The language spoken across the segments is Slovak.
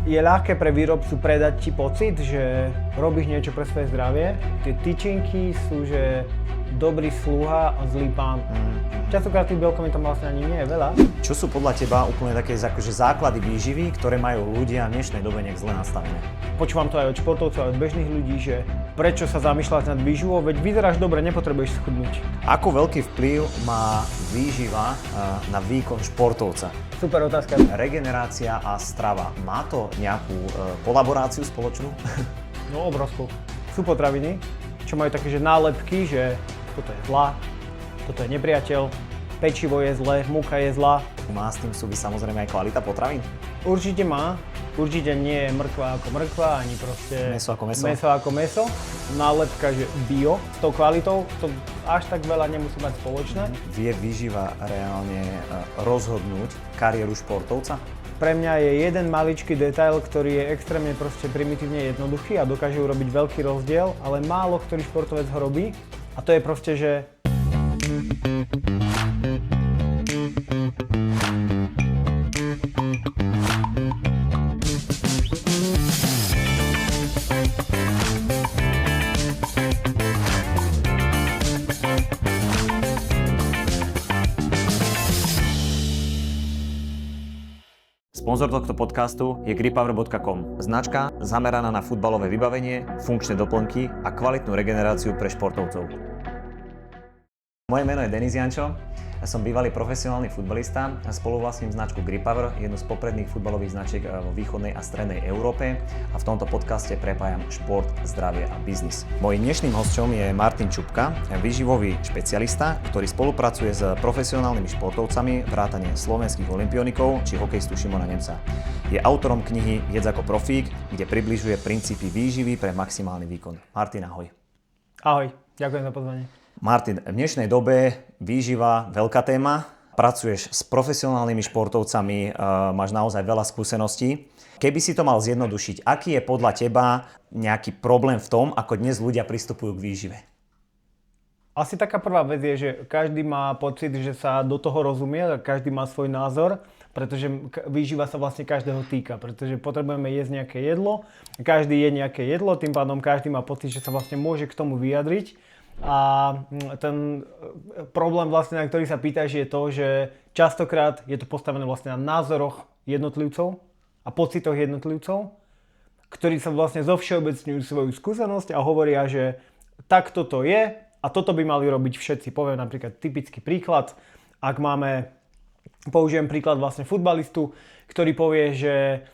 Je ľahké pre výrobcu predať ti pocit, že robíš niečo pre svoje zdravie. Tie tyčinky sú, že dobrý sluha a zlý pán. Častokrát tých bielkovín tam vlastne ani nie je veľa. Čo sú podľa teba úplne také akože základy výživy, ktoré majú ľudia v dnešnej dobe nejak zle nastavené? Počúvam to aj od športovcov, aj od bežných ľudí, že prečo sa zamýšľať nad výživou, veď vyzeráš dobre, nepotrebuješ schudnúť. Ako veľký vplyv má výživa na výkon športovca? Super otázka. Regenerácia a strava. Má to nejakú kolaboráciu spoločnú? No obrovskú. Sú potraviny, čo majú také, že nálepky, že toto je zlá, toto je nepriateľ, pečivo je zlé, múka je zlá. Má s tým súvisí samozrejme aj kvalita potravín? Určite má. Určite nie je mrkva ako mrkva, ani proste Mäso ako mäso. mäso ako mäso. Nálepka, že bio, s tou kvalitou, to až tak veľa nemusí mať spoločné. Vie výživa reálne rozhodnúť kariéru športovca? Pre mňa je jeden maličký detail, ktorý je extrémne proste primitívne jednoduchý a dokáže urobiť veľký rozdiel, ale málo ktorý športovec ho robí. A to je proste, že Sponzor tohto podcastu je grippower.com, značka zameraná na futbalové vybavenie, funkčné doplnky a kvalitnú regeneráciu pre športovcov. Moje meno je Denis Jančo, som bývalý profesionálny futbalista a spoluvlastním značku Grippower, jednu z popredných futbalových značiek vo východnej a strednej Európe a v tomto podcaste prepájam šport, zdravie a biznis. Mojím dnešným hosťom je Martin Čupka, výživový špecialista, ktorý spolupracuje s profesionálnymi športovcami vrátane slovenských olympionikov či hokejistu Šimona Nemca. Je autorom knihy Jedz ako profík, kde približuje princípy výživy pre maximálny výkon. Martin, ahoj. ahoj, ďakujem za pozvanie. Martin, v dnešnej dobe výživa veľká téma. Pracuješ s profesionálnymi športovcami, máš naozaj veľa skúseností. Keby si to mal zjednodušiť, aký je podľa teba nejaký problém v tom, ako dnes ľudia pristupujú k výžive? Asi taká prvá vec je, že každý má pocit, že sa do toho rozumie, každý má svoj názor, pretože výživa sa vlastne každého týka, pretože potrebujeme jesť nejaké jedlo, každý je nejaké jedlo, tým pádom každý má pocit, že sa vlastne môže k tomu vyjadriť. A ten problém vlastne, na ktorý sa pýtaš, je to, že častokrát je to postavené vlastne na názoroch jednotlivcov a pocitoch jednotlivcov, ktorí sa vlastne zovšeobecňujú svoju skúsenosť a hovoria, že takto to je a toto by mali robiť všetci. Poviem napríklad typický príklad, ak použijem príklad vlastne futbalistu, ktorý povie, že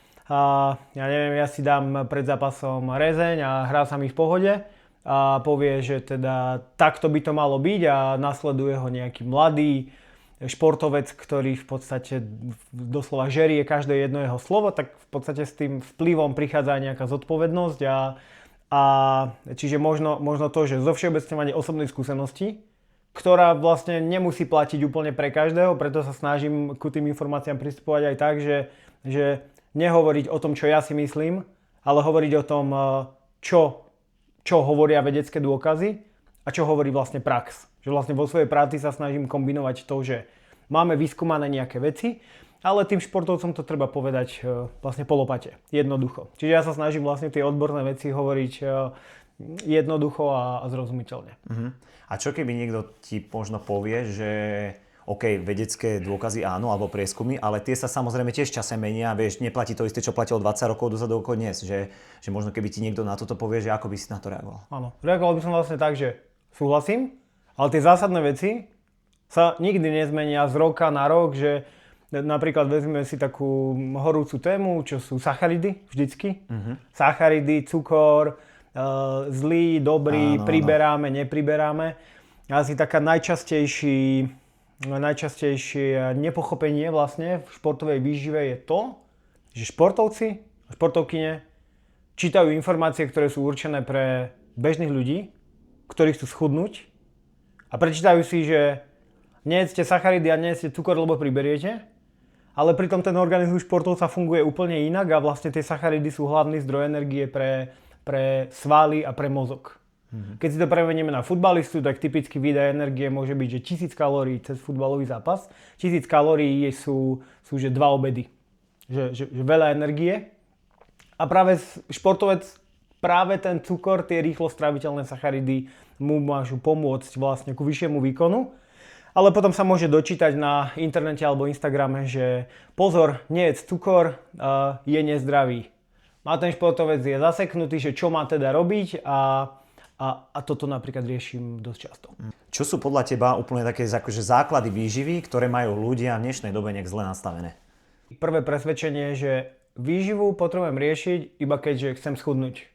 ja si dám pred zápasom rezeň a hrá sa mi v pohode, a povie, že teda takto by to malo byť a nasleduje ho nejaký mladý športovec, ktorý v podstate doslova žerie každé jedno jeho slovo, tak v podstate s tým vplyvom prichádza aj nejaká zodpovednosť a čiže možno to, že zovšeobecňovanie osobnej skúsenosti, ktorá vlastne nemusí platiť úplne pre každého, preto sa snažím ku tým informáciám pristupovať aj tak, že nehovoriť o tom, čo ja si myslím, ale hovoriť o tom, čo hovoria vedecké dôkazy a čo hovorí vlastne prax. Že vlastne vo svojej práci sa snažím kombinovať to, že máme vyskúmané nejaké veci, ale tým športovcom to treba povedať vlastne po lopate, jednoducho. Čiže ja sa snažím vlastne tie odborné veci hovoriť jednoducho a zrozumiteľne. A čo keby niekto ti možno povie, že OK, vedecké dôkazy áno, alebo prieskumy, ale tie sa samozrejme tiež čase menia, vieš, neplatí to isté, čo platilo 20 rokov dozadu ako dnes, že možno keby ti niekto na toto povie, že ako by si na to reagoval? Áno, reagoval by som vlastne tak, že súhlasím, ale tie zásadné veci sa nikdy nezmenia z roka na rok, že napríklad vezmeme si takú horúcu tému, čo sú sacharidy vždycky. Sacharidy, cukor, zlý, dobrý, priberáme, nepriberáme. Asi taká najčastejšie nepochopenie vlastne v športovej výžive je to, že športovci a športovkyne čítajú informácie, ktoré sú určené pre bežných ľudí, ktorí chcú schudnúť a prečítajú si, že nejedzte sacharidy a nejedzte cukor, lebo priberiete, ale pritom ten organizmus športovca funguje úplne inak a vlastne tie sacharidy sú hlavný zdroj energie pre svaly a pre mozog. Keď si to prevenieme na futbalistu, tak typický výdaj energie môže byť, že 1000 kalórií cez futbalový zápas. 1000 kalórií sú že 2 obedy. Že veľa energie. A práve športovec, práve ten cukor, tie rýchlo stráviteľné sacharidy mu môžu pomôcť vlastne ku vyššiemu výkonu. Ale potom sa môže dočítať na internete alebo Instagrame, že pozor, nejedz cukor, je nezdravý. A ten športovec je zaseknutý, že čo má teda robiť a toto napríklad riešim dosť často. Čo sú podľa teba úplne také akože základy výživy, ktoré majú ľudia v dnešnej dobe nejak zle nastavené? Prvé presvedčenie, že výživu potrebujem riešiť iba keďže chcem schudnúť.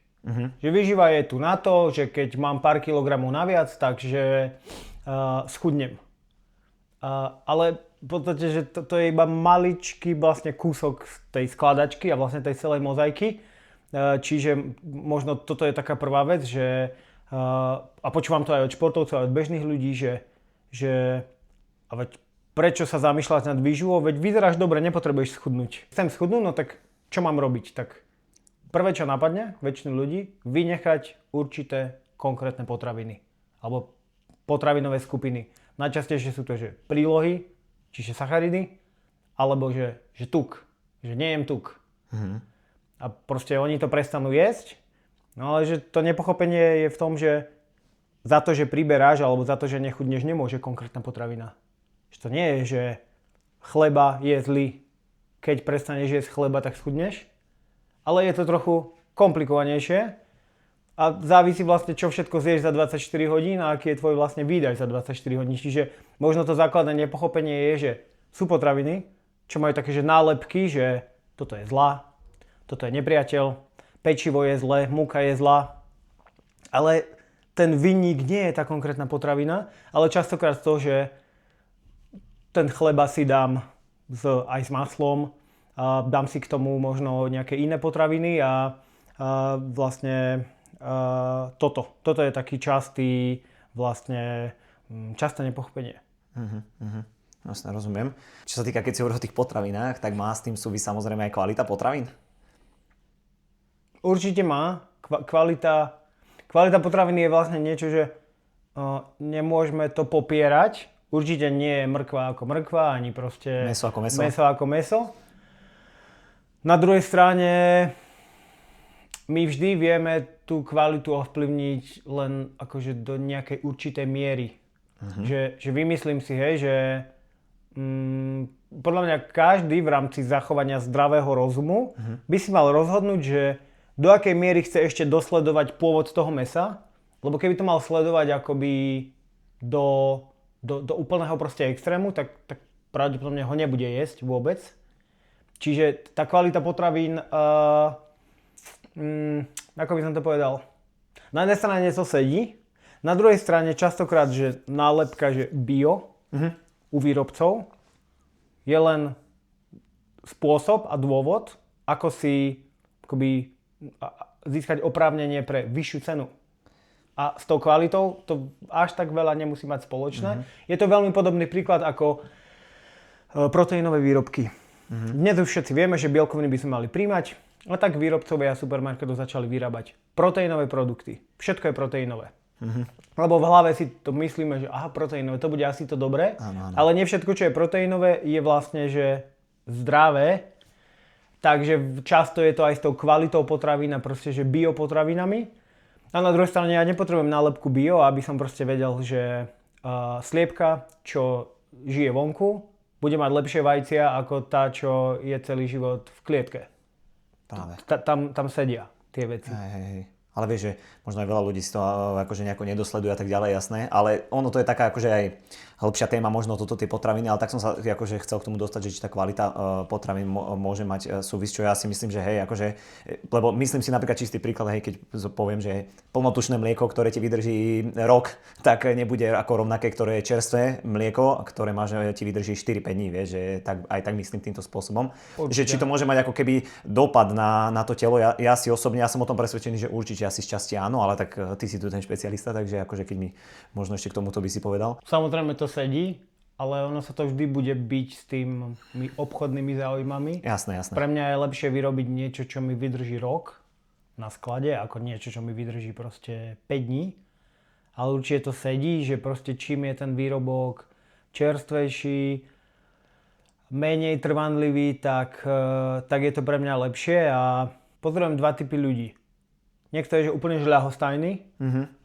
Že výživa je tu na to, že keď mám pár kilogramov naviac, takže schudnem. Ale v podstate, že to je iba maličký vlastne kúsok tej skladačky a vlastne tej celej mozaiky. Čiže možno toto je taká prvá vec, že a počúvam to aj od športovcov, aj od bežných ľudí, že a veď prečo sa zamýšľať nad výživou, veď vyzeráš dobre, nepotrebuješ schudnúť. Chcem schudnúť, no tak čo mám robiť? Tak prvé, čo napadne väčšinu ľudí, vynechať určité konkrétne potraviny alebo potravinové skupiny. Najčastejšie sú to, že prílohy, čiže sacharidy, alebo že tuk, že nejem tuk. A proste oni to prestanú jesť, no ale že to nepochopenie je v tom, že za to, že priberáš, alebo za to, že nechudneš, nemôže konkrétna potravina. Že to nie je, že chleba je zlý, keď prestaneš jesť chleba, tak schudneš, ale je to trochu komplikovanejšie. A závisí vlastne, čo všetko zješ za 24 hodín a aký je tvoj vlastne výdaj za 24 hodín. Čiže možno to základné nepochopenie je, že sú potraviny, čo majú také, že nálepky, že toto je zlá, toto je nepriateľ, pečivo je zlé, múka je zlá. Ale ten vinník nie je tá konkrétna potravina, ale častokrát to, že ten chleba si dám aj s maslom, a dám si k tomu možno nejaké iné potraviny a vlastne toto je taký časté nepochopenie. Jasne, rozumiem. Čo sa týka, keď si hovorí o tých potravinách, tak má s tým súvisí samozrejme aj kvalita potravín? Určite má. Kvalita potraviny je vlastne niečo, že nemôžeme to popierať. Určite nie je mrkva ako mrkva, ani proste mäso ako mäso. Na druhej strane my vždy vieme tú kvalitu ovplyvniť len akože do nejakej určitej miery. Že vymyslím si, hej, že podľa mňa každý v rámci zachovania zdravého rozumu by si mal rozhodnúť, že do akej miery chce ešte dosledovať pôvod toho mäsa, lebo keby to mal sledovať akoby do úplného proste extrému, tak pravdepodobne ho nebude jesť vôbec. Čiže tá kvalita potravín ako by som to povedal, na jednej strane to sedí, na druhej strane častokrát, že nálepka, že bio u výrobcov je len spôsob a dôvod, ako si akoby získať oprávnenie pre vyššiu cenu. A s tou kvalitou to až tak veľa nemusí mať spoločné. Je to veľmi podobný príklad ako proteínové výrobky. Dnes už všetci vieme, že bielkoviny by sme mali príjmať, a tak výrobcovia supermarketov začali vyrábať proteínové produkty. Všetko je proteínové. Lebo v hlave si to myslíme, že proteínové, to bude asi to dobré. Áno. Ale nie všetko, čo je proteínové, je vlastne, že zdravé. Takže často je to aj s tou kvalitou potravín a proste, že biopotravinami. A na druhej strane ja nepotrebujem nálepku bio, aby som proste vedel, že sliepka, čo žije vonku, bude mať lepšie vajcia ako tá, čo je celý život v klietke. Práve. Tam sedia tie veci. Hej. Ale vieš, že možno aj veľa ľudí si to akože nejako nedosleduje a tak ďalej, jasné. Ale ono to je taká akože aj hĺbšia téma, možno toto tie potraviny, ale tak som sa akože chcel k tomu dostať, že či tá kvalita potravín môže mať súvisť, čo ja si myslím, že hej, akože, lebo myslím si napríklad čistý príklad, hej, keď poviem, že plnotučné mlieko, ktoré ti vydrží rok, tak nebude ako rovnaké, ktoré je čerstvé mlieko, ktoré má, že ti vydrží 4-5 dní, vieš, že tak, aj tak myslím týmto spôsobom. Že či to môže mať ako keby dopad na to telo, ja si osobne, ja som o tom presvedčený, že určite asi z časti áno, ale tak ty si tu ten špecialista, takže akože keď mi možno ešte k tomuto by si povedal. Samozrejme to sedí, ale ono sa to vždy bude byť s tými obchodnými záujmami. Jasné. Pre mňa je lepšie vyrobiť niečo, čo mi vydrží rok na sklade, ako niečo, čo mi vydrží proste 5 dní. Ale určite to sedí, že proste čím je ten výrobok čerstvejší, menej trvanlivý, tak je to pre mňa lepšie a pozorujem dva typy ľudí. Niekto je že úplne ľahostajný,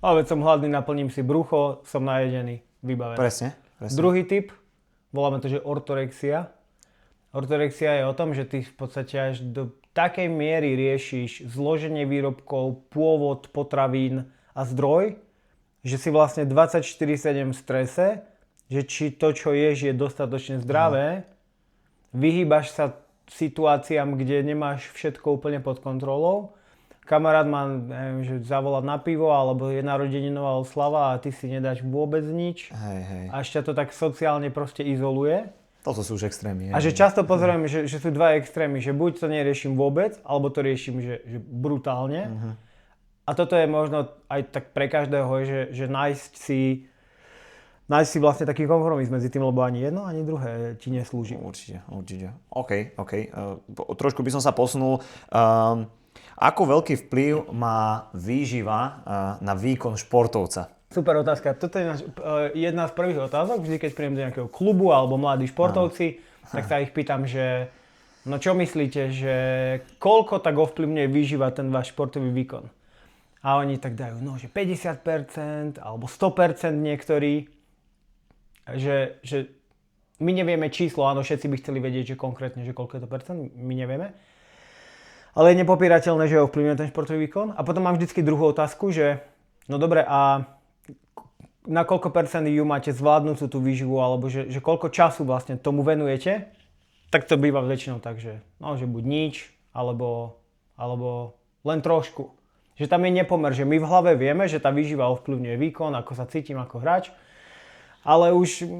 ale veď som hladný, naplním si brucho, som najedený, vybavený. Presne. Druhý typ, voláme to, že ortorexia. Ortorexia je o tom, že ty v podstate až do takej miery riešiš zloženie výrobkov, pôvod potravín a zdroj, že si vlastne 24/7 v strese, že či to, čo ješ, je dostatočne zdravé, vyhýbaš sa situáciám, kde nemáš všetko úplne pod kontrolou. Kamarát má, neviem, že zavolať na pivo, alebo je narodeninová oslava a ty si nedáš vôbec nič. Hej. A ešte to tak sociálne proste izoluje. Toto sú už extrémy. A že často pozorujeme, že sú dva extrémy, že buď to neriešim vôbec, alebo to riešim že brutálne. A toto je možno aj tak pre každého, že nájsť si vlastne taký kompromis medzi tým, lebo ani jedno, ani druhé ti neslúži. Určite. OK. Trošku by som sa posunul. Ako veľký vplyv má výživa na výkon športovca? Super otázka. Toto je jedna z prvých otázok. Vždy, keď príjem do nejakého klubu alebo mladí športovci, tak sa ich pýtam, že no čo myslíte, že koľko tak ovplyvňuje výživa ten váš športový výkon? A oni tak dajú, no že 50% alebo 100% niektorí. Že my nevieme číslo, áno, všetci by chceli vedieť, že konkrétne, že koľko je to percent, my nevieme. Ale je nepopierateľné, že ovplyvňuje ten športový výkon. A potom mám vždycky druhú otázku, že no dobre, a na koľko percent ju máte zvládnúcu tú výživu, alebo že koľko času vlastne tomu venujete, tak to býva väčšinou tak, že buď nič, alebo len trošku. Že tam je nepomer, že my v hlave vieme, že tá výživa ovplyvňuje výkon, ako sa cítim ako hráč, ale už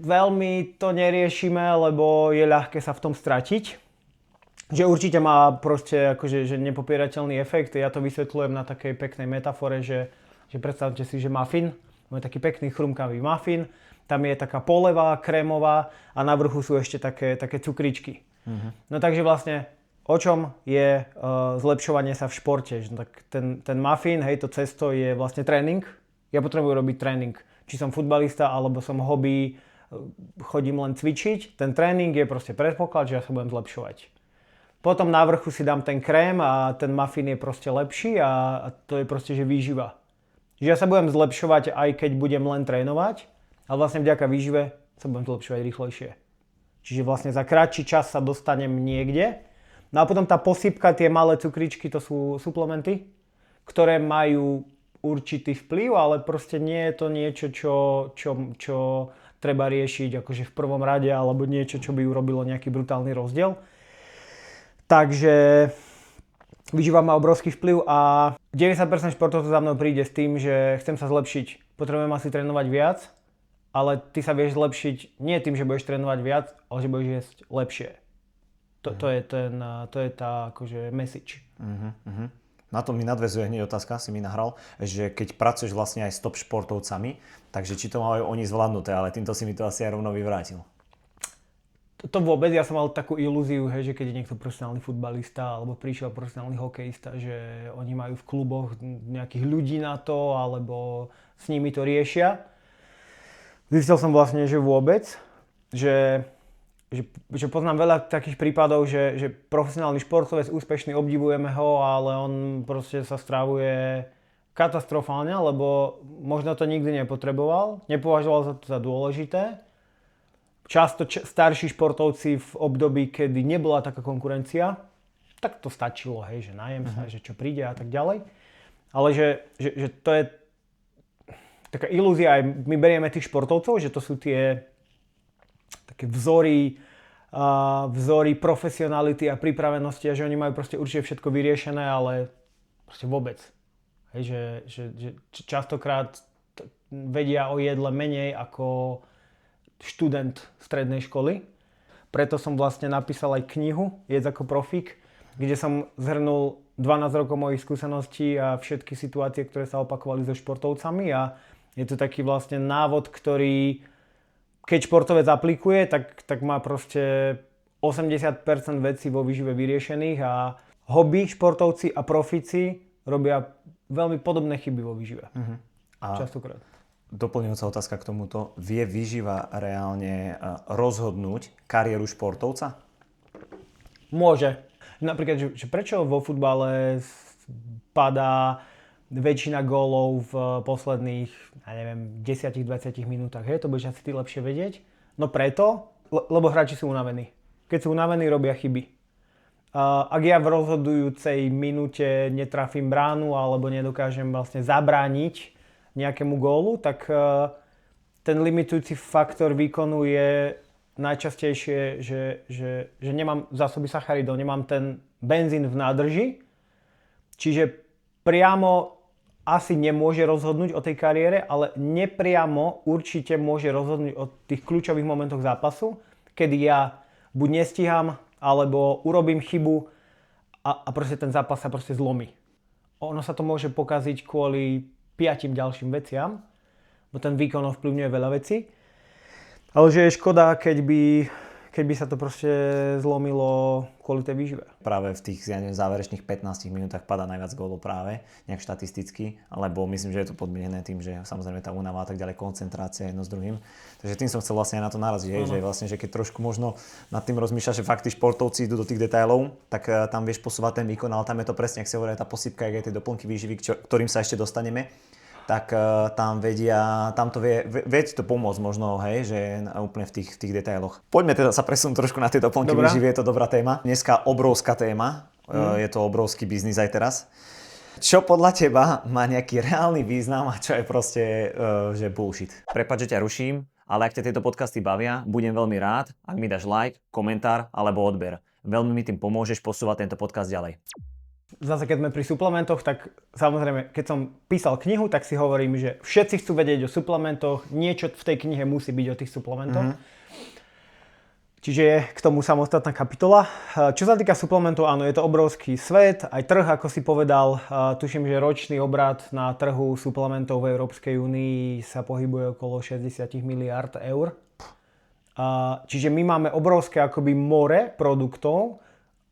veľmi to neriešime, lebo je ľahké sa v tom stratiť. Že určite má proste akože, že nepopierateľný efekt. Ja to vysvetľujem na takej peknej metafore, že predstavte si, že muffin, máme taký pekný chrumkavý muffin, tam je taká poleva, krémová a na vrchu sú ešte také cukričky. No takže vlastne o čom je zlepšovanie sa v športe? Tak ten muffin, hej, to cesto je vlastne tréning. Ja potrebujem robiť tréning. Či som futbalista, alebo som hobby, chodím len cvičiť. Ten tréning je proste predpoklad, že ja sa budem zlepšovať. Potom na vrchu si dám ten krém a ten muffin je proste lepší a to je proste, že výživa. Že ja sa budem zlepšovať aj keď budem len trénovať, ale vlastne vďaka výžive sa budem zlepšovať rýchlejšie. Čiže vlastne za krátší čas sa dostanem niekde. No a potom tá posypka, tie malé cukričky, to sú suplementy, ktoré majú určitý vplyv, ale proste nie je to niečo, čo treba riešiť akože v prvom rade, alebo niečo, čo by urobilo nejaký brutálny rozdiel. Takže výživa má obrovský vplyv a 90% športovcov za mnou príde s tým, že chcem sa zlepšiť. Potrebujem asi trénovať viac, ale ty sa vieš zlepšiť nie tým, že budeš trénovať viac, ale že budeš jesť lepšie. To je tá akože message. Na to mi nadväzuje hneď otázka, si mi nahral, že keď pracuješ vlastne aj s top športovcami, takže či to majú oni zvládnuté, ale týmto si mi to asi aj rovno vyvrátil. To vôbec, ja som mal takú ilúziu, že keď je niekto profesionálny futbalista alebo prišiel profesionálny hokejista, že oni majú v kluboch nejakých ľudí na to alebo s nimi to riešia. Zistil som vlastne, že vôbec, že poznám veľa takých prípadov, že profesionálny športovec úspešný, obdivujeme ho, ale on proste sa stravuje katastrofálne, lebo možno to nikdy nepotreboval, nepovažoval za to za dôležité. Často starší športovci v období, kedy nebola taká konkurencia, tak to stačilo, hej, že najem sa, že čo príde a tak ďalej. Ale že to je taká ilúzia, aj my berieme tých športovcov, že to sú tie také vzory profesionality a pripravenosti a že oni majú proste určite všetko vyriešené, ale proste vôbec. Hej, že častokrát vedia o jedle menej ako študent strednej školy. Preto som vlastne napísal aj knihu Jedz ako profík, kde som zhrnul 12 rokov mojich skúseností a všetky situácie, ktoré sa opakovali so športovcami a je to taký vlastne návod, ktorý keď športovec aplikuje, tak má proste 80% vecí vo výžive vyriešených a hobby športovci a profíci robia veľmi podobné chyby vo výžive. Častokrát. Doplňujúca otázka k tomuto. Vie výživa reálne rozhodnúť kariéru športovca? Môže. Napríklad, že prečo vo futbale padá väčšina gólov v posledných, ja neviem, 10-20 minútach. Hej, to budeš asi ty lepšie vedieť. No preto, lebo hráči sú unavení. Keď sú unavení, robia chyby. Ak ja v rozhodujúcej minúte netrafím bránu alebo nedokážem vlastne zabrániť nejakému gólu, tak ten limitujúci faktor výkonu je najčastejšie, že nemám zásoby sacharidov, nemám ten benzín v nádrži, čiže priamo asi nemôže rozhodnúť o tej kariére, ale nepriamo určite môže rozhodnúť o tých kľúčových momentoch zápasu, kedy ja buď nestíham, alebo urobím chybu a proste ten zápas sa proste zlomí. Ono sa to môže pokaziť kvôli 5 ďalším veciam, bo ten výkon ovplyvňuje veľa vecí. Ale že je škoda, keď by sa to proste zlomilo kvôli tej výžive. Práve v tých záverečných 15 minútach padá najviac gólov práve, nejak štatisticky, alebo myslím, že je to podmienené tým, že samozrejme tá únava a tak ďalej, koncentrácia jedno s druhým. Takže tým som chcel vlastne aj na to naraziť, že vlastne, že keď trošku možno nad tým rozmýšľaš, že fakt tí športovci idú do tých detailov, tak tam vieš posúvať ten výkon, ale tam je to presne, ak sa hovorí, tá posypka, jak aj tie doplnky výživy, ktorým sa ešte dostaneme. Tak tam to vie to pomôcť možno, hej, že úplne v tých detailoch. Poďme teda sa presunúť trošku na tie doplnky výživy, je to dobrá téma. Dneska obrovská téma, je to obrovský biznis aj teraz. Čo podľa teba má nejaký reálny význam a čo je proste, že bullshit? Prepáč, že ťa ruším, ale ak ťa tieto podcasty bavia, budem veľmi rád, ak mi dáš like, komentár alebo odber. Veľmi mi tým pomôžeš posúvať tento podcast ďalej. Zase keď sme pri suplementoch, tak samozrejme, keď som písal knihu, tak si hovorím, že všetci chcú vedieť o suplementoch, niečo v tej knihe musí byť o tých suplementoch. Čiže je k tomu samostatná kapitola. Čo sa týka suplementov, áno, je to obrovský svet, aj trh, ako si povedal. Tuším, že ročný obrat na trhu suplementov v Európskej únii sa pohybuje okolo 60 miliárd eur. Čiže my máme obrovské akoby more produktov,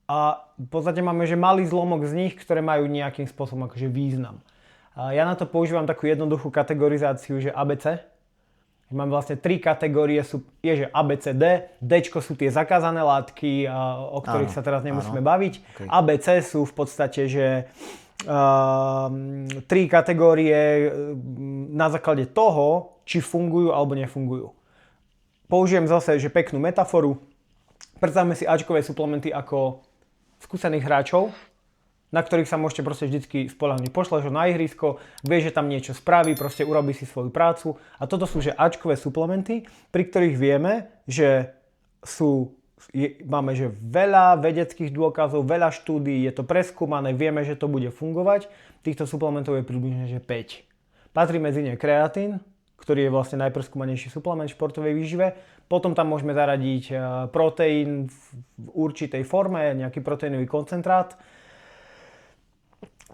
a v podstate máme, že malý zlomok z nich, ktoré majú nejakým spôsobom akože význam. Ja na to používam takú jednoduchú kategorizáciu, že ABC. Mám vlastne 3 kategórie, je že ABCD, Dčko sú tie zakázané látky, o ktorých sa teraz nemusíme baviť. Okay. ABC sú v podstate, že 3 kategórie na základe toho, či fungujú alebo nefungujú. Použijem zase, že peknú metaforu. Predstavme si Ačkové suplementy ako skúsených hráčov, na ktorých sa môžete proste vždycky spoľahnúť. Pošleš ho na ihrisko, vieš, že tam niečo spraví, proste urobí si svoju prácu. A toto sú že Ačkové suplementy, pri ktorých vieme, že máme že veľa vedeckých dôkazov, veľa štúdií, je to preskúmané, vieme, že to bude fungovať. Týchto suplementov je približne že 5. Patrí medzi ne kreatín, ktorý je vlastne najpreskúmanejší suplement v športovej výžive. Potom tam môžeme zaradiť proteín v určitej forme, nejaký proteínový koncentrát.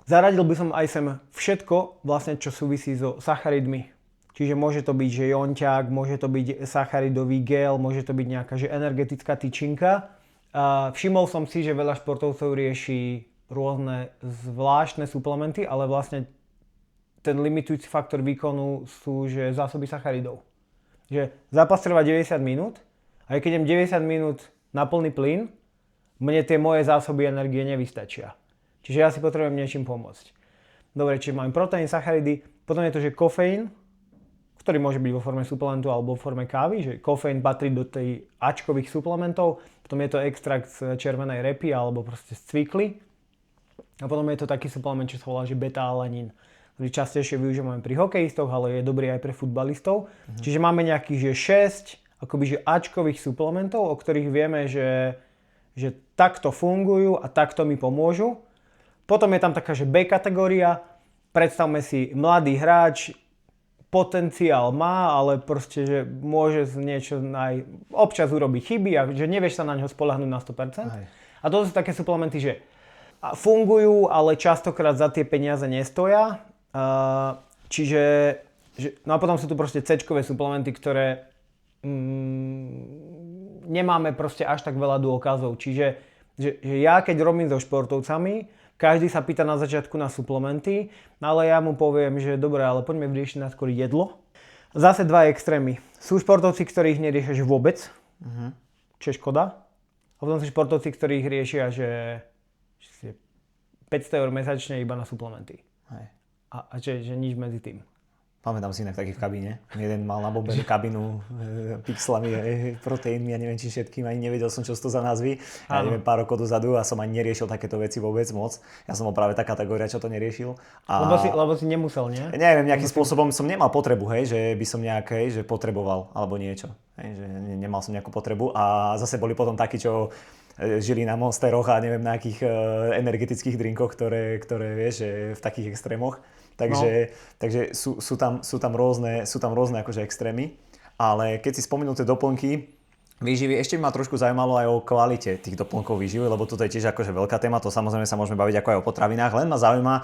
Zaradil by som aj sem všetko, vlastne, čo súvisí so sacharidmi. Čiže môže to byť že jonťák, môže to byť sacharidový gel, môže to byť nejaká že energetická tyčinka. Všimol som si, že veľa športovcov rieši rôzne zvláštne suplementy, ale vlastne ten limitujúci faktor výkonu sú že zásoby sacharidov. Že zápas trvá 90 minút a keď idem 90 minút na plný plyn, mne tie moje zásoby energie nevystačia. Čiže ja si potrebujem niečím pomôcť. Dobre, čiže mám proteín, sacharidy, potom je to, že kofeín, ktorý môže byť vo forme suplementu alebo vo forme kávy, že kofeín patrí do tej Ačkových suplementov, potom je to extrakt z červenej repy alebo proste z cvikly a potom je to taký suplement, čo sa volá, že beta-alanín, ktorý častejšie využívame pri hokejistoch, ale je dobrý aj pre futbalistov. Čiže máme nejakých že 6 akoby že Ačkových suplementov, o ktorých vieme, že takto fungujú a takto mi pomôžu. Potom je tam taká, že B kategória. Predstavme si, mladý hráč, potenciál má, ale proste, že môže niečo občas urobiť chyby a že nevieš sa na neho spoľahnúť na 100%. Aj. A to sú také suplementy, že fungujú, ale častokrát za tie peniaze nestoja. No a potom sú tu proste C-čkové suplementy, ktoré nemáme proste až tak veľa dôkazov. Čiže že ja keď robím so športovcami, každý sa pýta na začiatku na suplementy, ale ja mu poviem, že dobre, ale poďme riešiť najskôr jedlo. Zase 2 extrémy. Sú športovci, ktorých neriešia vôbec, čo je škoda. A potom sú športovci, ktorých riešia, že že 500 € mesačne iba na suplementy. Hej. A že nič medzi tým. Pamätám si inak taký v kabíne. Jeden mal nabobenú kabinu pixlami, proteínmi a neviem či všetkým, ani nevedel som, čo to za názvy. Ja neviem, pár rokov dozadu a som ani neriešil takéto veci vôbec moc. Ja som bol práve tá kategória, čo to neriešil. Lebo si nemusel, nie? Neviem, nejakým spôsobom som nemal potrebu, hej, že by som nejaké, že potreboval alebo niečo. Hej, že nemal som nejakú potrebu a zase boli potom takí, čo žili na Monsteroch a neviem na akých energetických drinkoch, ktoré vieš, v takých extrémoch. Takže sú tam rôzne akože extrémy, ale keď si spomenul tie doplnky výživy, ešte by ma trošku zaujímalo aj o kvalite tých doplnkov výživy, lebo toto je tiež akože veľká téma, to samozrejme sa môžeme baviť ako aj o potravinách, len ma zaujíma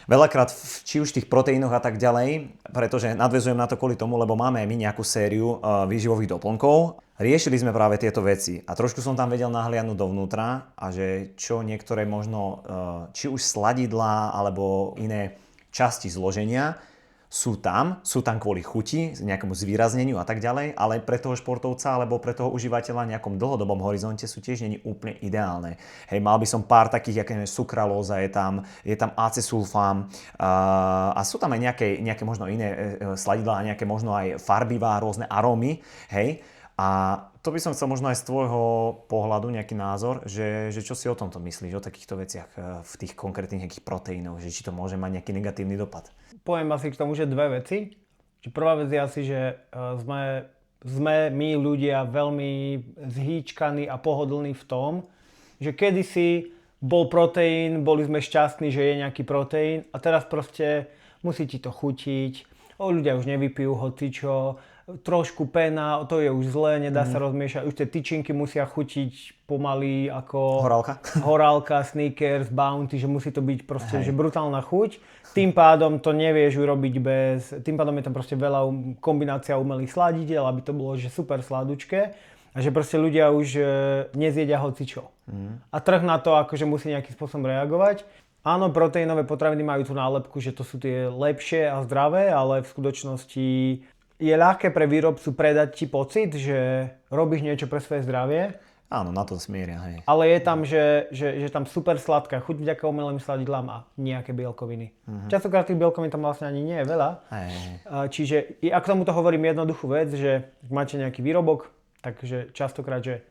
veľakrát či už v tých proteínoch a tak ďalej, pretože nadväzujem na to kvôli tomu, lebo máme aj my nejakú sériu výživových doplnkov. Riešili sme práve tieto veci a trošku som tam vedel nahliadnúť dovnútra a že čo niektoré možno, či už sladidlá alebo iné časti zloženia sú tam kvôli chuti, nejakému zvýrazneniu a tak ďalej, ale pre toho športovca alebo pre toho užívateľa v nejakom dlhodobom horizonte sú tiež nie úplne ideálne. Hej, mal by som pár takých, ako neviem, sukralóza je tam acesulfám a sú tam aj nejaké možno iné sladidlá a nejaké možno aj farbivá, rôzne arómy, hej. A to by som chcel možno aj z tvojho pohľadu nejaký názor, že čo si o tomto myslíš, o takýchto veciach v tých konkrétnych nejakých proteínoch, že či to môže mať nejaký negatívny dopad. Poviem asi k tomu, že dve veci. Prvá vec je asi, že sme my ľudia veľmi zhýčkaní a pohodlní v tom, že kedysi bol proteín, boli sme šťastní, že je nejaký proteín a teraz proste musí ti to chutiť, ľudia už nevypijú hocičo, trošku pena, to je už zlé, nedá sa rozmiešať, už tie tyčinky musia chutiť pomaly ako horálka, Snickers, Bounty, že musí to byť proste že brutálna chuť. Tým pádom to nevieš urobiť tým pádom je tam proste veľa kombinácia umelých sladidiel, aby to bolo že super sladučké a že proste ľudia už nezjedia hocičo. A trh na to akože musí nejakým spôsobom reagovať. Áno, proteínové potraviny majú tú nálepku, že to sú tie lepšie a zdravé, ale v skutočnosti je ľahké pre výrobcu predať ti pocit, že robíš niečo pre svoje zdravie. Áno, na to smieria, hej. Ale je tam, že tam super sladká chuť vďaka umelým sladidlám a nejaké bielkoviny. Častokrát tých bielkovín tam vlastne ani nie je veľa. Hej. Čiže ja k tomuto hovorím jednoduchú vec, že ak máte nejaký výrobok, takže častokrát, že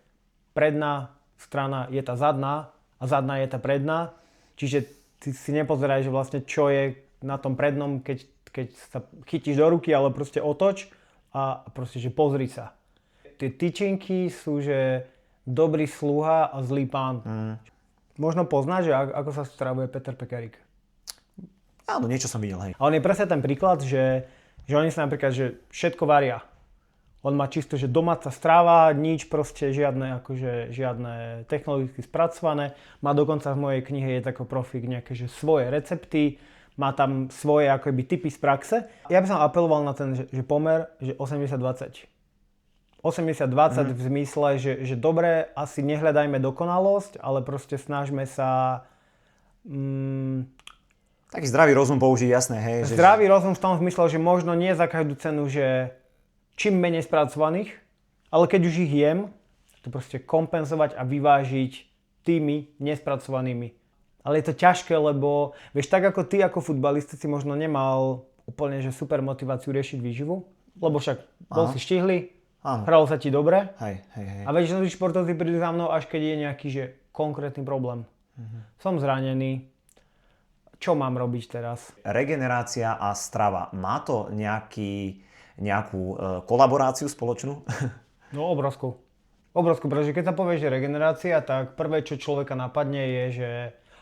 predná strana je tá zadná a zadná je tá predná. Čiže ty si nepozeraj, že vlastne čo je na tom prednom, keď sa chytíš do ruky, ale proste otoč a proste, že pozri sa. Tie tyčinky sú, že dobrý sluha a zlý pán. Možno poznáš, že ako sa stravuje Peter Pekarík. Áno, niečo som videl, hej. A on je presne ten príklad, že oni sa napríklad, že všetko varia. On má čisto, že domáca strava, nič proste, žiadne technologicky spracované. Má dokonca v mojej knihe je taký profík nejaké, že svoje recepty, má tam svoje akoby typy z praxe. Ja by som apeloval na ten že pomer, že 80-20. 80-20 v zmysle, že dobre, asi nehľadajme dokonalosť, ale proste snažme sa... Taký zdravý rozum použiť, jasné, hej. Zdravý rozum v tom zmysle, že možno nie za každú cenu, že čím menej spracovaných, ale keď už ich jem, to proste kompenzovať a vyvážiť tými nespracovanými. Ale je to ťažké, lebo vieš, tak ako ty ako futbalista si možno nemal úplne že super motiváciu riešiť výživu, lebo však bol si štihlý, hralo sa ti dobre. Hej. A väčšinou tí športovci prídu za mnou, až keď je nejaký že konkrétny problém. Som zranený, čo mám robiť teraz? Regenerácia a strava, má to nejakú kolaboráciu spoločnú? No obrovskú, pretože keď sa povie, že regenerácia, tak prvé, čo človeka napadne je, že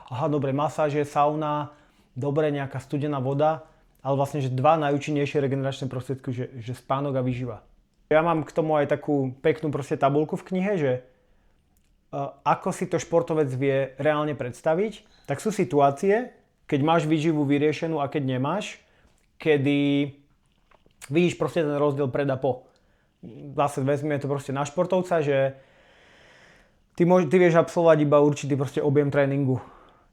aha, dobre, masáže, sauna, dobre, nejaká studená voda, ale vlastne, že dva najúčinnejšie regeneračné prostriedky, že spánok a výživa. Ja mám k tomu aj takú peknú proste tabuľku v knihe, že ako si to športovec vie reálne predstaviť, tak sú situácie, keď máš výživu vyriešenú a keď nemáš, kedy vidíš proste ten rozdiel pred a po. Zase vezmeme to proste na športovca, že ty vieš absolvovať iba určitý proste objem tréningu.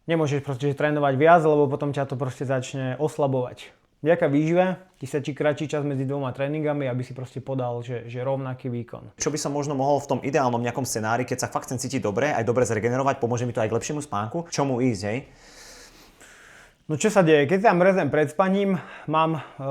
Nemôžeš proste trénovať viac, lebo potom ťa to proste začne oslabovať. vďaka výžive ti stačí kratší čas medzi dvoma tréningami, aby si proste podal, že rovnaký výkon. Čo by som možno mohol v tom ideálnom nejakom scenári, keď sa fakt chcem cítiť dobre, aj dobre zregenerovať, pomôže mi to aj k lepšiemu spánku, čomu ísť, hej? No čo sa deje? Keď sa mrzem pred spaním,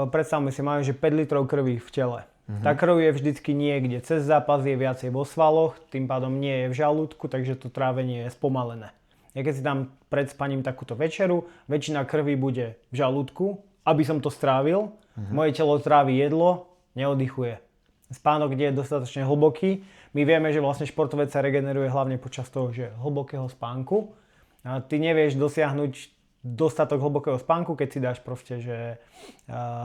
predstavme si, mám, že 5 litrov krvi v tele. Tá krv je vždycky niekde. Cez zápas je viacej vo svaloch, tým pádom nie je v žalúdku, takže to trávenie je spomalené. Ja keď si dám pred spaním takúto večeru, väčšina krvi bude v žalúdku, aby som to strávil. Moje telo trávi jedlo, neoddychuje. Spánok nie je dostatočne hlboký. My vieme, že vlastne športovec sa regeneruje hlavne počas toho, že hlbokého spánku. A ty nevieš dosiahnuť dostatok hlbokého spánku, keď si dáš proste, že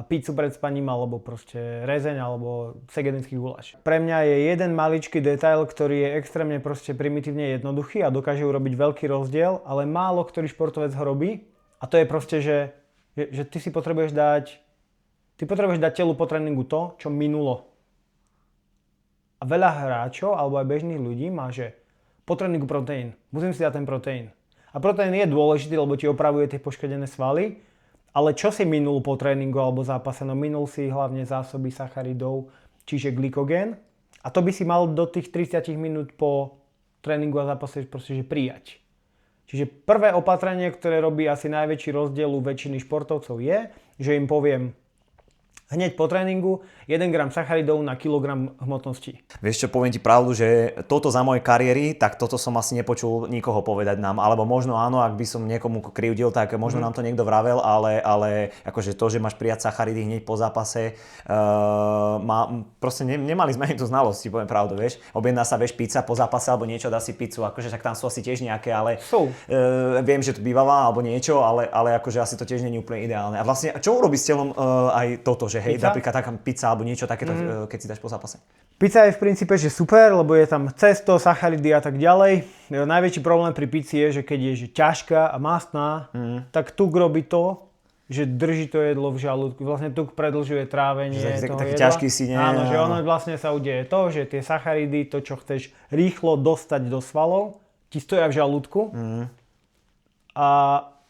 pizzu pred spaním, alebo proste rezeň, alebo segedinský guláš. Pre mňa je jeden maličký detail, ktorý je extrémne proste primitívne jednoduchý a dokáže urobiť veľký rozdiel, ale málo ktorý športovec ho robí. A to je proste, že ty potrebuješ dať telu po tréningu to, čo minulo. A veľa hráčov, alebo aj bežných ľudí má, že po tréningu proteín. Musím si dať ten proteín. A proteín je dôležitý, lebo ti opravuje tie poškodené svaly, ale čo si minul po tréningu alebo zápase? No minul si hlavne zásoby sacharidov, čiže glykogén. A to by si mal do tých 30 minút po tréningu a zápase proste že prijať. Čiže prvé opatrenie, ktoré robí asi najväčší rozdiel u väčšiny športovcov je, že im poviem hneď po tréningu 1 gram sacharidov na kilogram hmotnosti. Vieš čo, poviem ti pravdu, že toto za mojej kariéry, tak toto som asi nepočul nikoho povedať nám, alebo možno áno, ak by som niekomu krivdil, tak možno nám to niekto vravel, ale akože to, že máš prijať sacharidy hneď po zápase, proste nemali sme ani tú znalosť, ti poviem pravdu, vieš. Objedná sa, vieš, pizza po zápase alebo niečo, dá si pizzu, akože tak tam sú asi tiež nejaké, ale viem, že to bývala alebo niečo, ale akože asi to tiež nie je úplne ideálne. A vlastne, čo urobí s telom aj toto, že hej, napríklad taká pizza alebo niečo takéto, keď si dáš po zápase? Pizza je v princípe že super, lebo je tam cesto, sacharidy a tak ďalej. Najväčší problém pri pizzi je, že keď je že ťažká a mastná, tak tuk robí to, že drží to jedlo v žalúdku. Vlastne tuk predlžuje trávenie toho taký jedla. ťažký si, nie? Áno, že ono vlastne sa udeje to, že tie sacharidy, to čo chceš rýchlo dostať do svalov, ti stoja v žalúdku a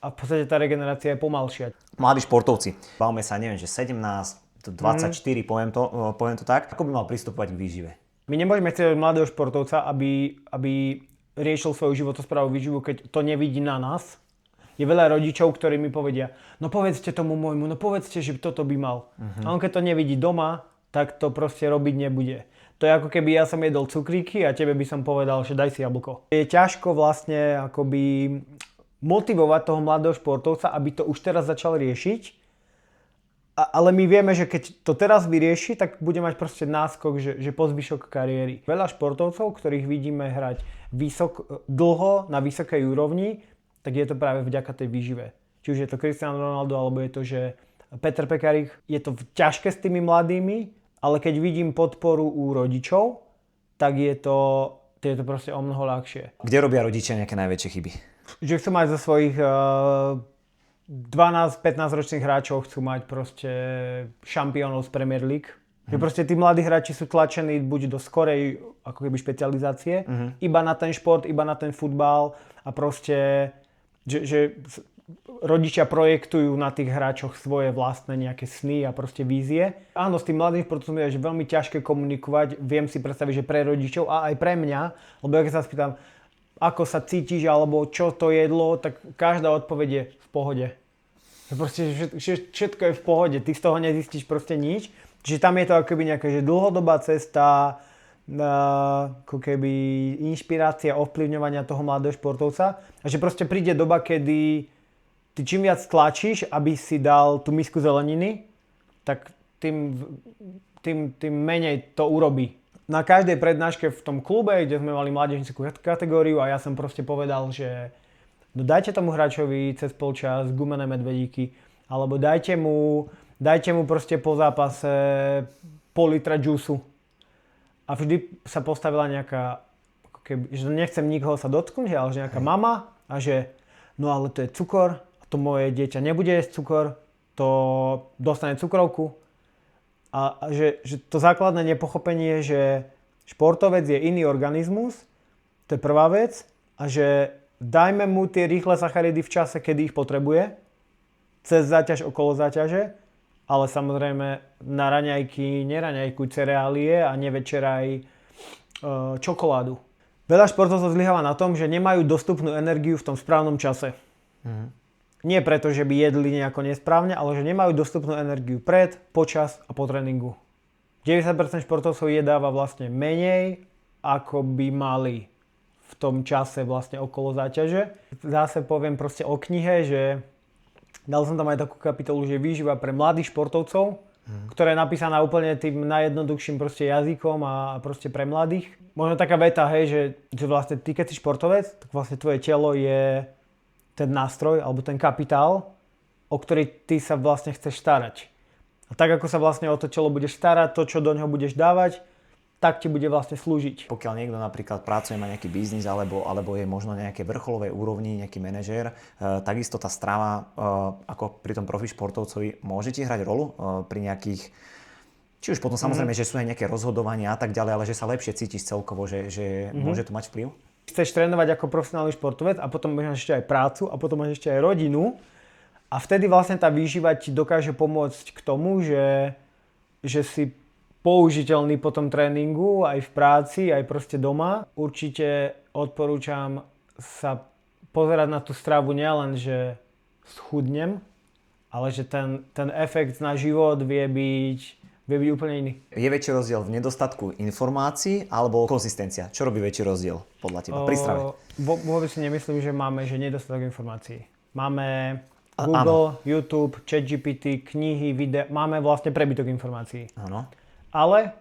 v podstate tá regenerácia je pomalšia. Mladí športovci, bavme sa, neviem, že 17, 24, poviem to tak. Ako by mal pristupovať k výžive? My nemôžeme chcieť od mladého športovca, aby riešil svoju životosprávu výživu, keď to nevidí na nás. Je veľa rodičov, ktorí mi povedia, no povedzte tomu môjmu, no povedzte, že toto by mal. A on keď to nevidí doma, tak to proste robiť nebude. To je ako keby ja som jedol cukríky a tebe by som povedal, že daj si jablko. Je ťažko vlastne akoby motivovať toho mladého športovca, aby to už teraz začal riešiť. Ale my vieme, že keď to teraz vyrieši, tak bude mať proste náskok, že po zvyšok kariéry. Veľa športovcov, ktorých vidíme hrať dlho na vysokej úrovni, tak je to práve vďaka tej výžive. Či už je to Cristiano Ronaldo, alebo je to, že Petr Pekarík. Je to ťažké s tými mladými, ale keď vidím podporu u rodičov, tak je to proste o mnoho ľahšie. Kde robia rodičia nejaké najväčšie chyby? Že chcú mať zo svojich 12-15 ročných hráčov chcú mať proste šampiónov z Premier League. Že proste tí mladí hráči sú tlačení buď do skorej ako keby špecializácie, iba na ten šport, iba na ten futbal a proste, že rodičia projektujú na tých hráčoch svoje vlastné nejaké sny a proste vízie. Áno, s tým mladým športom je veľmi ťažké komunikovať, viem si predstaviť, že pre rodičov a aj pre mňa, lebo ja keď sa spýtam, ako sa cítiš, alebo čo to jedlo, tak každá odpoveď je v pohode. Proste všetko je v pohode, ty z toho nezistíš proste nič. Čiže tam je to ako keby nejaká že dlhodobá cesta, ako keby inšpirácia ovplyvňovania toho mladého športovca. A že proste príde doba, kedy ty čím viac tlačíš, aby si dal tú misku zeleniny, tak tým menej to urobí. Na každej prednáške v tom klube, kde sme mali mládežnickú kategóriu a ja som proste povedal, že no dajte tomu hráčovi cez polčas gumené medvedíky, alebo dajte mu proste po zápase pol litra džusu. A vždy sa postavila nejaká, ako keby, že nechcem nikoho sa dotknúť, ale že nejaká mama a že no ale to je cukor, a to moje dieťa nebude jesť cukor, to dostane cukrovku. A že to základné nepochopenie, že športovec je iný organizmus, to je prvá vec, a že dajme mu tie rýchle sacharidy v čase, kedy ich potrebuje, cez záťaž, okolo záťaže, ale samozrejme na raňajky neraňajkuj cereálie a nevečeraj čokoládu. Veľa športovcov zlyháva na tom, že nemajú dostupnú energiu v tom správnom čase. Nie preto, že by jedli nejako nesprávne, ale že nemajú dostupnú energiu pred, počas a po tréningu. 90% športovcov jedáva vlastne menej, ako by mali v tom čase vlastne okolo záťaže. Zase poviem proste o knihe, že dal som tam aj takú kapitolu, že výživa pre mladých športovcov, ktorá je napísaná úplne tým najjednoduchším proste jazykom a proste pre mladých. Možno taká veta, hej, že vlastne ty keď si športovec, tak vlastne tvoje telo je ten nástroj alebo ten kapitál, o ktorý ty sa vlastne chceš starať. A tak ako sa vlastne o to telo budeš starať, to čo do neho budeš dávať, tak ti bude vlastne slúžiť. Pokiaľ niekto napríklad pracuje, má nejaký biznis alebo je možno na nejakej vrcholovej úrovni, nejaký manažér, takisto tá strava, ako pri tom profi športovcovi, môže ti hrať rolu pri nejakých, či už potom samozrejme, že sú aj nejaké rozhodovania a tak ďalej, ale že sa lepšie cítiš celkovo, že môže to mať vplyv? Chceš trénovať ako profesionálny športovec a potom máš ešte aj prácu a potom máš ešte aj rodinu a vtedy vlastne tá výživa ti dokáže pomôcť k tomu, že si použiteľný po tom tréningu, aj v práci, aj proste doma. Určite odporúčam sa pozerať na tú stravu nielen, že schudnem, ale že ten efekt na život vie byť úplne iný. Je väčší rozdiel v nedostatku informácií alebo konzistencia? Čo robí väčší rozdiel podľa teba pri strave? Vôbec si nemyslím, že máme nedostatok informácií. Máme Google, YouTube, ChatGPT, knihy, videa, máme vlastne prebytok informácií. Áno. Ale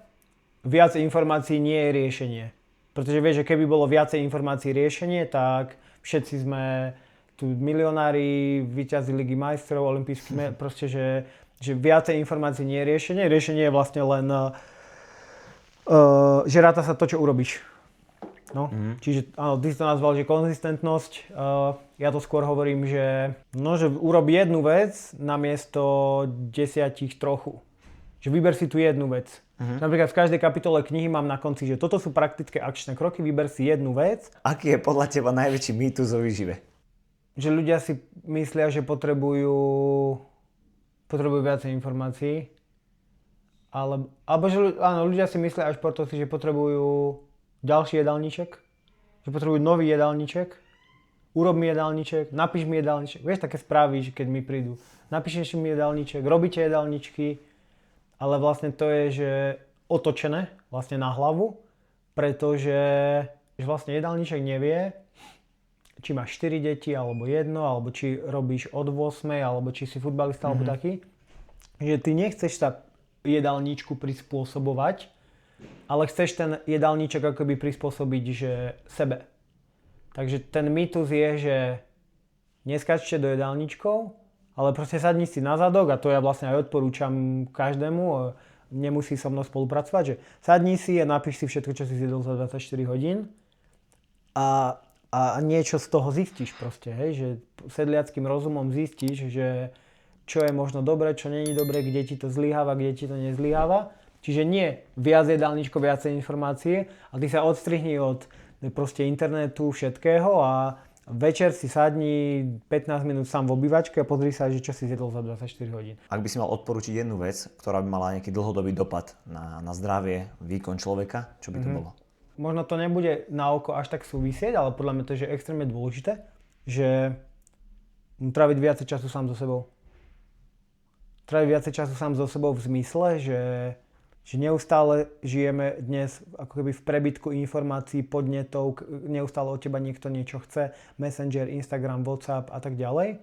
viacej informácií nie je riešenie. Pretože vieš, že keby bolo viacej informácií riešenie, tak všetci sme tu milionári, víťazi Ligy majstrov, olympijských, proste, že viacej informácií nie je riešenie. Riešenie je vlastne len, že ráta sa to, čo urobíš. No, čiže áno, ty si to nazval, že konzistentnosť. Ja to skôr hovorím, že urob jednu vec namiesto 10 trochu. Že vyber si tu jednu vec. Napríklad v každej kapitole knihy mám na konci, že toto sú praktické akčné kroky, vyber si jednu vec. Aký je podľa teba najväčší mýtus o výžive? Že ľudia si myslia, že potrebujú viacej informácií. Alebo že áno, ľudia si myslia aj športovci, že potrebujú ďalší jedálniček. Že potrebujú nový jedálniček. Urob mi jedálniček, napíš mi jedálniček. Vieš, také správy, že keď mi prídu. Napíšeš mi jedálniček, robíte jedálničky. Ale vlastne to je, že otočené vlastne na hlavu, pretože vlastne jedálniček nevie, či máš 4 deti, alebo jedno, alebo či robíš od 8, alebo či si futbalista, alebo taký. Že ty nechceš sa jedálničku prispôsobovať, ale chceš ten jedálniček akoby prispôsobiť, že sebe. Takže ten mýtus je, že neskáčte do jedálničkov, ale proste sadni si na zadok a to ja vlastne aj odporúčam každému, nemusí so mnou spolupracovať, že sadni si a napíš si všetko, čo si zjedol za 24 hodín a niečo z toho zistíš proste, hej, že sedliackým rozumom zistíš, že čo je možno dobre, čo nie je dobre, kde ti to zlyháva, kde ti to nezlyháva. Čiže nie viac jedálničko, viacej informácie, a ty sa odstrihni od proste internetu, všetkého a večer si sadni 15 minút sám v obývačke a pozri sa, že čo si zjedol za 24 hodín. Ak by si mal odporučiť jednu vec, ktorá by mala nejaký dlhodobý dopad na zdravie, výkon človeka, čo by to bolo? Možno to nebude na oko až tak súvisieť, ale podľa mňa to je extrémne dôležité, že tráviť viacej času sám so sebou. Tráviť viacej času sám so sebou v zmysle, že neustále žijeme dnes ako keby v prebytku informácií, podnetov, neustále od teba niekto niečo chce, Messenger, Instagram, WhatsApp a tak ďalej.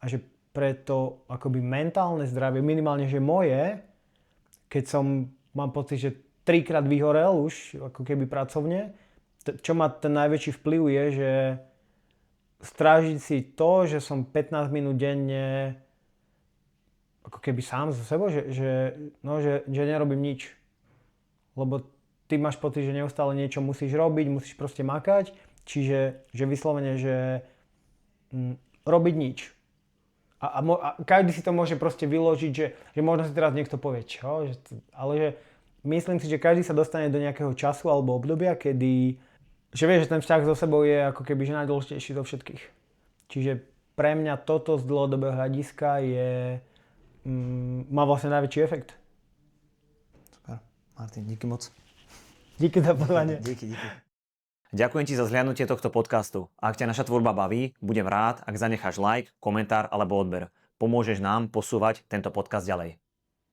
A že preto akoby mentálne zdravie, minimálne že moje, keď mám pocit, že 3-krát vyhorel už ako keby pracovne, čo má ten najväčší vplyv je, že strážiť si to, že som 15 minút denne ako keby sám so sebou, že nerobím nič. Lebo ty máš pocit, že neustále niečo musíš robiť, musíš proste makať, čiže že vyslovene, že robiť nič. A každý si to môže proste vyložiť, že možno si teraz niekto povie, čo? Ale že myslím si, že každý sa dostane do nejakého času alebo obdobia, kedy, že vieš, že ten vzťah so sebou je ako keby že najdôležitejší do všetkých. Čiže pre mňa toto z dlhodobého hľadiska je má vlastne najväčší efekt. Super. Martin, díky moc. Díky za pozvanie. Díky. Ďakujem ti za zhliadnutie tohto podcastu. Ak ťa naša tvorba baví, budem rád, ak zanecháš like, komentár alebo odber. Pomôžeš nám posúvať tento podcast ďalej.